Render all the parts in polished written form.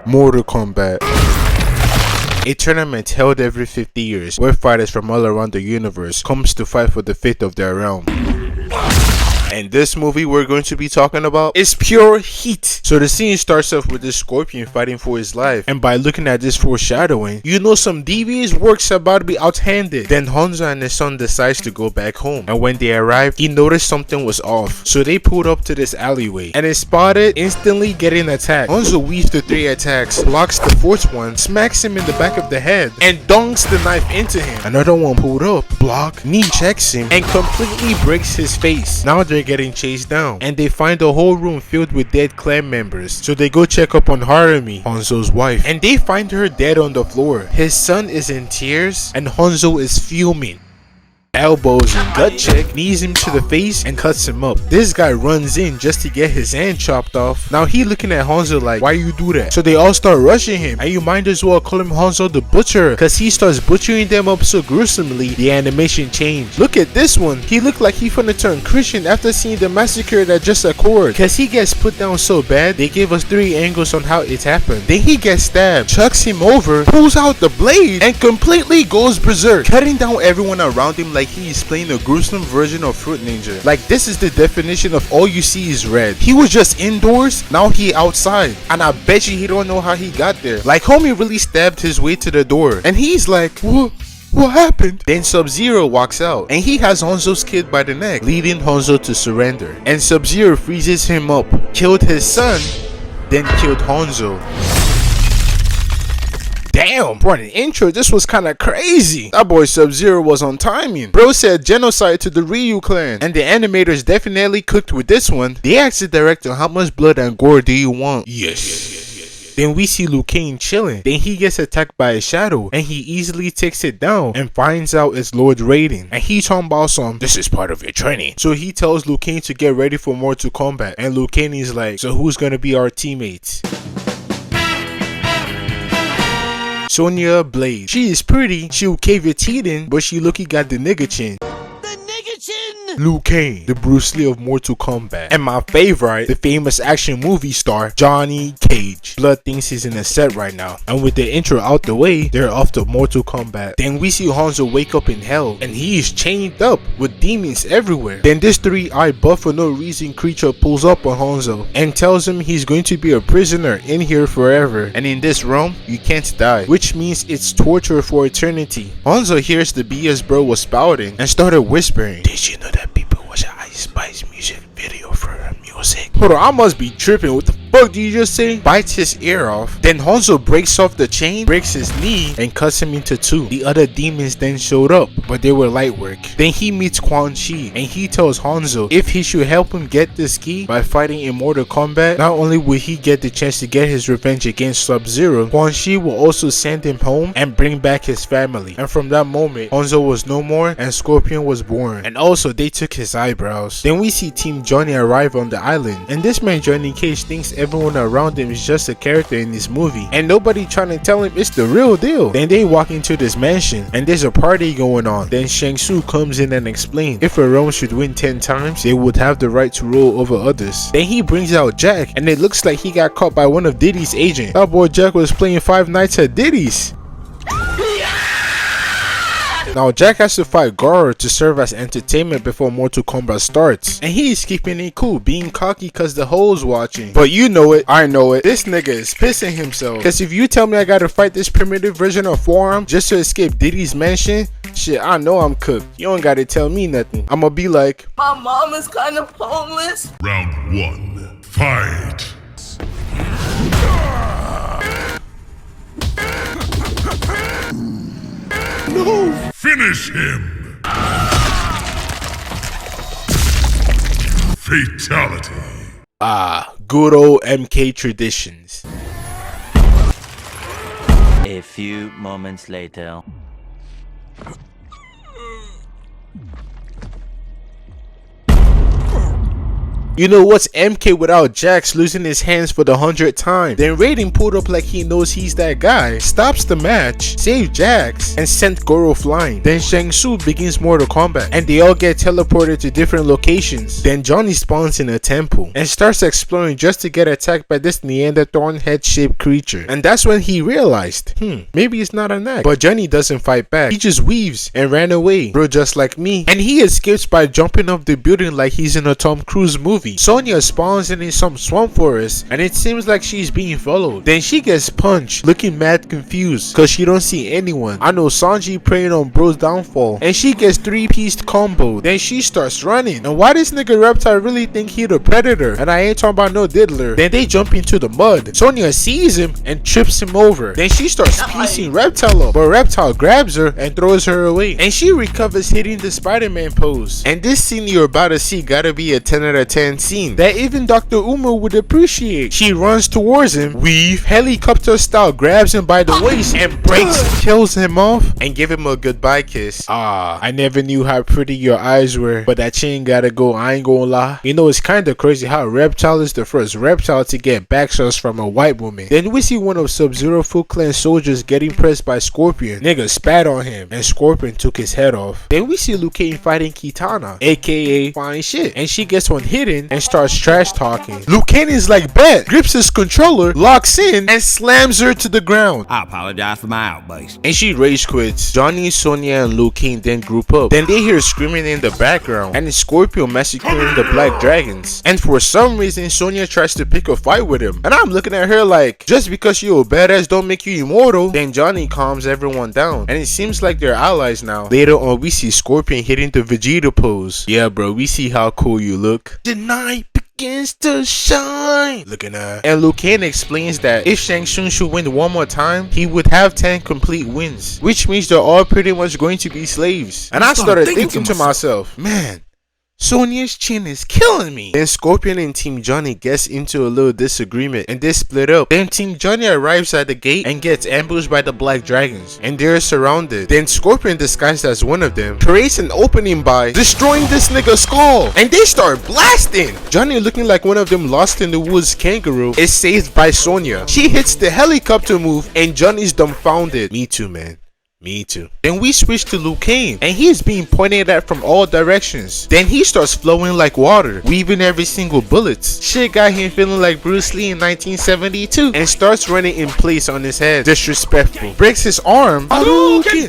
Mortal Kombat. A tournament held every 50 years where fighters from all around the universe comes to fight for the fate of their realm. And this movie we're going to be talking about is pure heat. So the scene starts off with this scorpion fighting for his life, and by looking at this foreshadowing, you know some devious work's about to be outhanded. Then Hanzo and his son decides to go back home, and when they arrived, he noticed something was off. So they pulled up to this alleyway, and is spotted instantly getting attacked. Hanzo weaves the 3 attacks, blocks the 4th one, smacks him in the back of the head, and dunks the knife into him. Another one pulled up, block, knee checks him, and completely breaks his face. Now they're getting chased down, and they find the whole room filled with dead clan members. So they go check up on Harumi, Hanzo's wife, and they find her dead on the floor. His son is in tears, and Hanzo is fuming. Elbows and gut check, knees him to the face and cuts him up. This guy runs in just to get his hand chopped off. Now he looking at Hanzo like, why you do that? So they all start rushing him, and you might as well call him Hanzo the Butcher, cause he starts butchering them up so gruesomely the animation changed. Look at this one, he looked like he finna turn Christian after seeing the massacre that just occurred, cause he gets put down so bad. They gave us 3 angles on how it happened. Then he gets stabbed, chucks him over, pulls out the blade, and completely goes berserk, cutting down everyone around him like he's playing a gruesome version of Fruit Ninja. Like, this is the definition of all you see is red. He was just indoors, now he outside, and I bet you he don't know how he got there. Like, homie really stabbed his way to the door, and he's like, what happened? Then Sub-Zero walks out, and he has Hanzo's kid by the neck, leading Hanzo to surrender. And Sub-Zero freezes him up, killed his son, then killed Hanzo. Damn, for an intro, this was kinda crazy. That boy Sub-Zero was on timing. Bro said genocide to the Ryu clan, and the animators definitely cooked with this one. They asked the director, how much blood and gore do you want? Yes. Then we see Liu Kang chilling. Then he gets attacked by a shadow, and he easily takes it down and finds out it's Lord Raiden. And he talking about some, this is part of your training. So he tells Liu Kang to get ready for Mortal Kombat, and Liu Kang is like, so who's gonna be our teammates? Sonya Blade. She is pretty, she'll cave your teeth in, but she looky got the nigga chin. Liu Kang, the Bruce Lee of Mortal Kombat. And my favorite, the famous action movie star, Johnny Cage. Blood thinks he's in a set right now. And with the intro out the way, they're off to Mortal Kombat. Then we see Hanzo wake up in hell, and he is chained up with demons everywhere. Then this 3-eyed buff for no reason creature pulls up on Hanzo and tells him he's going to be a prisoner in here forever. And in this realm, you can't die, which means it's torture for eternity. Hanzo hears the BS bro was spouting and started whispering, did you know that people watch an Ice Spice music video for her music? Hold on, I must be tripping. What the fuck did you just say? Bites his ear off. Then Hanzo breaks off the chain, breaks his knee, and cuts him into 2. The other demons then showed up, but they were light work. Then he meets Quan Chi, and he tells Hanzo if he should help him get this key by fighting in Mortal Kombat, not only will he get the chance to get his revenge against Sub-Zero, Quan Chi will also send him home and bring back his family. And from that moment, Hanzo was no more and Scorpion was born. And also they took his eyebrows. Then we see Team Johnny arrive on the island, and this man Johnny Cage thinks everyone around him is just a character in this movie, and nobody trying to tell him it's the real deal. Then they walk into this mansion, and there's a party going on. Then Shang Tsung comes in and explains if a realm should win 10 times, they would have the right to rule over others. Then he brings out Jack, and it looks like he got caught by one of Diddy's agents. That boy Jack was playing Five Nights at Diddy's. Now Jack has to fight Goro to serve as entertainment before Mortal Kombat starts, and he is keeping it cool, being cocky cause the hoes watching. But you know it, I know it, this nigga is pissing himself, cause if you tell me I gotta fight this primitive version of Forearm just to escape Diddy's mansion, shit, I know I'm cooked. You don't gotta tell me nothing. I'ma be like, my mom is kind of homeless. Round 1, fight. no! Finish him! Fatality. Good old MK traditions. A few moments later. You know what's MK without Jax losing his hands for the 100th time? Then Raiden pulled up like he knows he's that guy, stops the match, saved Jax, and sent Goro flying. Then Shang Tsung begins Mortal Kombat, and they all get teleported to different locations. Then Johnny spawns in a temple and starts exploring just to get attacked by this Neanderthal head-shaped creature. And that's when he realized, maybe it's not an act. But Johnny doesn't fight back. He just weaves and ran away, bro, just like me. And he escapes by jumping off the building like he's in a Tom Cruise movie. Sonya spawns in some swamp forest, and it seems like she's being followed. Then she gets punched, looking mad confused cause she don't see anyone. I know Sanji praying on bro's downfall, and she gets 3-piece combo. Then she starts running. And why this nigga Reptile really think he the predator? And I ain't talking about no diddler. Then they jump into the mud. Sonya sees him and trips him over. Then she starts piecing Reptile up, but Reptile grabs her and throws her away, and she recovers hitting the Spider-Man pose. And this scene you're about to see gotta be a 10 out of 10 scene that even Dr. Uma would appreciate. She runs towards him, weave, helicopter style grabs him by the waist and breaks, kills him off, and give him a goodbye kiss. I never knew how pretty your eyes were, but that chain gotta go, I ain't gonna lie. You know, it's kinda crazy how Reptile is the first reptile to get backshots from a white woman. Then we see one of Sub-Zero Foot Clan soldiers getting pressed by Scorpion. Nigga spat on him and Scorpion took his head off. Then we see Liu Kang fighting Kitana, aka fine shit, and she gets one hidden and starts trash talking. Liu Kang is like bet, grips his controller, locks in, and slams her to the ground. I apologize for my outburst. And she rage quits. Johnny, Sonya, and Liu Kang then group up. Then they hear screaming in the background, and it's Scorpio massacring the Black Dragons. And for some reason, Sonya tries to pick a fight with him. And I'm looking at her like, just because you're a badass don't make you immortal. Then Johnny calms everyone down, and it seems like they're allies now. Later on, we see Scorpion hitting the Vegeta pose. Yeah, bro, we see how cool you look. The night begins to shine. Looking at. And Liu Kang explains that if Shang Tsung should win one more time, he would have 10 complete wins, which means they're all pretty much going to be slaves. And I started thinking to myself, man, Sonya's chin is killing me. Then Scorpion and Team Johnny gets into a little disagreement and they split up. Then Team Johnny arrives at the gate and gets ambushed by the Black Dragons, and they're surrounded. Then Scorpion, disguised as one of them, creates an opening by destroying this nigga's skull, and they start blasting. Johnny, looking like one of them lost in the woods kangaroo, is saved by Sonya. She hits the helicopter move and Johnny's dumbfounded. Me too, man. Me too. Then we switch to Liu Kang, and he is being pointed at from all directions. Then he starts flowing like water, weaving every single bullet. Shit got him feeling like Bruce Lee in 1972, and starts running in place on his head. Disrespectful. Breaks his arm.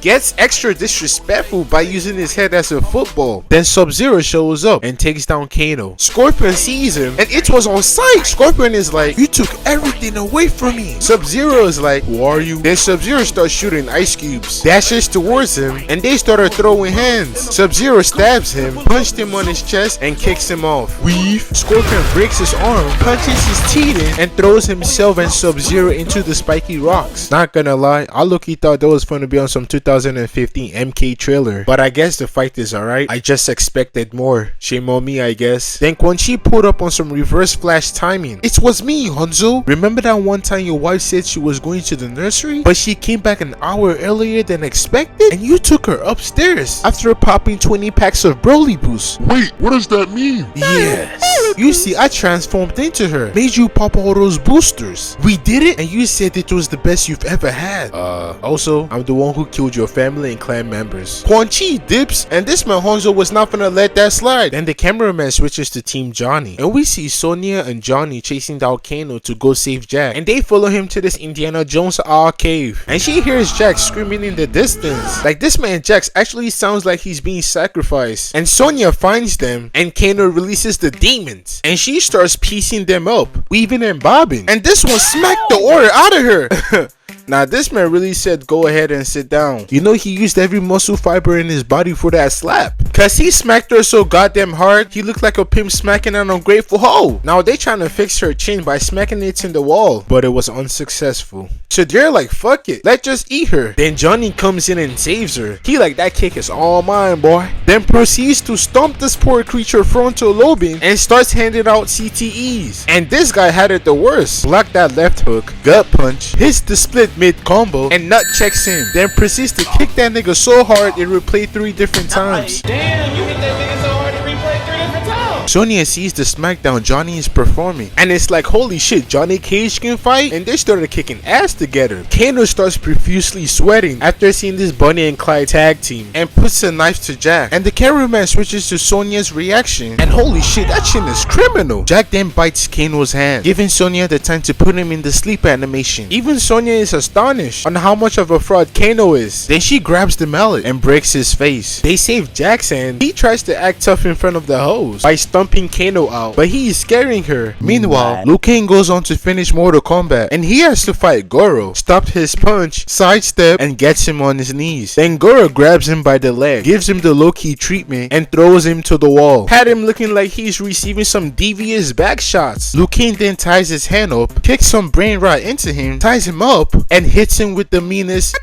Gets extra disrespectful by using his head as a football. Then Sub-Zero shows up and takes down Kano. Scorpion sees him, and it was on sight. Scorpion is like, you took everything away from me. Sub-Zero is like, who are you? Then Sub-Zero starts shooting ice cubes, dashes towards him, and they started throwing hands. Sub-Zero stabs him, punched him on his chest, and kicks him off. Weave. Scorpion breaks his arm, punches his teeth in, and throws himself and Sub-Zero into the spiky rocks. Not gonna lie, I low-key thought that was gonna be on some 2015 MK trailer, but I guess the fight is alright. I just expected more. Shame on me, I guess. Then Quan Chi pulled up on some reverse flash timing. It was me, Hanzo. Remember that one time your wife said she was going to the nursery, but she came back an hour earlier than expected, and you took her upstairs after popping 20 packs of Broly boosts? Wait, what does that mean? Yes. You see, I transformed into her, made you pop all those boosters. We did it, and you said it was the best you've ever had. Also, I'm the one who killed your family and clan members. Quan Chi dips, and this man Hanzo was not gonna let that slide. Then the cameraman switches to Team Johnny, and we see Sonya and Johnny chasing down Kano to go save Jack, and they follow him to this Indiana Jones cave, and she hears Jack screaming in the distance. Like, this man Jax actually sounds like he's being sacrificed. And Sonya finds them, and Kano releases the demons, and she starts piecing them up, weaving and bobbing, and this one smacked the order out of her. Now this man really said go ahead and sit down. You know, he used every muscle fiber in his body for that slap, cause he smacked her so goddamn hard he looked like a pimp smacking an ungrateful hoe. Now they trying to fix her chin by smacking it in the wall, but it was unsuccessful. So they're like, fuck it, let's just eat her. Then Johnny comes in and saves her. He like, that kick is all mine, boy. Then proceeds to stomp this poor creature frontal lobing and starts handing out CTEs. And this guy had it the worst. Blocked that left hook, gut punch, hits the split mid combo, and nut checks him. Then proceeds to kick that nigga so hard it replayed 3 different times. Damn, you hit that nigga so hard to replay 3 different times. Sonya sees the smackdown Johnny is performing, and it's like, holy shit, Johnny Cage can fight? And they started kicking ass together. Kano starts profusely sweating after seeing this Bonnie and Clyde tag team, and puts a knife to Jack. And the cameraman switches to Sonya's reaction, and holy shit, that shit is criminal. Jack then bites Kano's hand, giving Sonya the time to put him in the sleep animation. Even Sonya is astonished on how much of a fraud Kano is. Then she grabs the mallet and breaks his face. They save Jack's hand. He tries to act tough in front of the host by stumping Kano out, but he is scaring her. Meanwhile, Liu Kang goes on to finish Mortal Kombat, and he has to fight Goro. Stopped his punch, sidestep, and gets him on his knees. Then Goro grabs him by the leg, gives him the low-key treatment, and throws him to the wall. Had him looking like he's receiving some devious back shots. Liu Kang then ties his hand up, kicks some brain rot into him, ties him up, and hits him with the meanest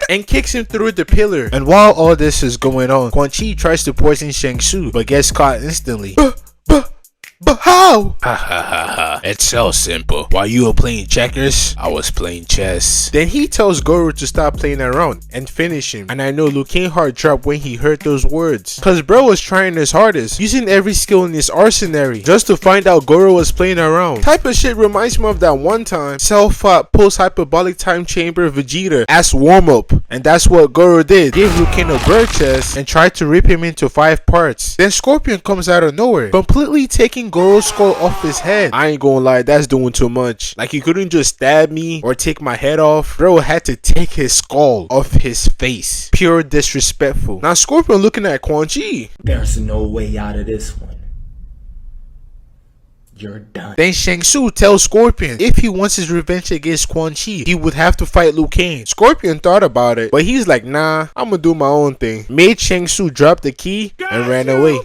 and kicks him through the pillar. And while all this is going on, Quan Chi tries to poison Shang Tsung, but gets caught instantly. But how? Ha ha ha ha. It's so simple. While you were playing checkers, I was playing chess. Then he tells Goro to stop playing around and finish him. And I know Liu Kang heart dropped when he heard those words, cause bro was trying his hardest, using every skill in his arsenal, just to find out Goro was playing around. Type of shit reminds me of that one time self-fought post-hyperbolic time chamber Vegeta as warm-up. And that's what Goro did. Gave Liu Kang a bird chest and tried to rip him into 5 parts. Then Scorpion comes out of nowhere, completely taking Goro's skull off his head. I ain't gonna lie, that's doing too much. Like, he couldn't just stab me or take my head off. Bro had to take his skull off his face. Pure disrespectful. Now Scorpion looking at Quan Chi. There's no way out of this one. You're done. Then Shang Tsung tells Scorpion if he wants his revenge against Quan Chi, he would have to fight Liu Kang. Scorpion thought about it, but he's like, nah, I'm gonna do my own thing. Made Shang Tsung drop the key and ran away.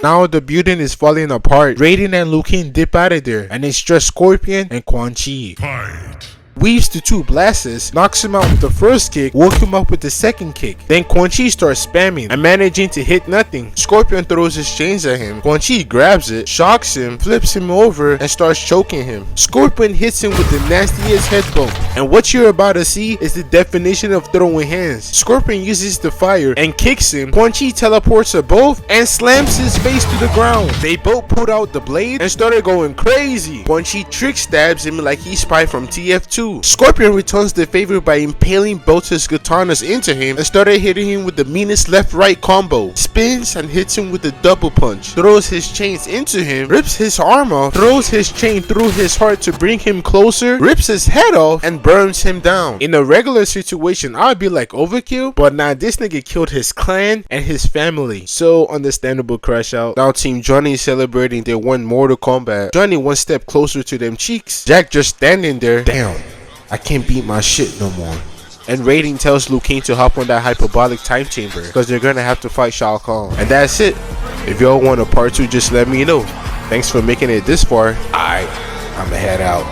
Now the building is falling apart. Raiden and Liu Kang dip out of there, and it's just Scorpion and Quan Chi. Fight. Weaves the 2 blasts, knocks him out with the first kick, woke him up with the second kick. Then Quan Chi starts spamming and managing to hit nothing. Scorpion throws his chains at him. Quan Chi grabs it, shocks him, flips him over, and starts choking him. Scorpion hits him with the nastiest head bump. And what you're about to see is the definition of throwing hands. Scorpion uses the fire and kicks him. Quan Chi teleports to both and slams his face to the ground. They both pulled out the blade and started going crazy. Quan Chi trick stabs him like he's Spy from TF2. Scorpion returns the favor by impaling both his katanas into him and started hitting him with the meanest left-right combo. Spins and hits him with a double punch. Throws his chains into him, rips his arm off, throws his chain through his heart to bring him closer, rips his head off, and burns him down. In a regular situation, I'd be like overkill, but nah, this nigga killed his clan and his family. So understandable crash out. Now Team Johnny is celebrating their won Mortal Kombat. Johnny one step closer to them cheeks. Jack just standing there. Damn, I can't beat my shit no more. And Raiden tells Liu Kang to hop on that hyperbolic time chamber because they're gonna have to fight Shao Kahn. And that's it. If y'all want a part 2, just let me know. Thanks for making it this far. I'ma head out.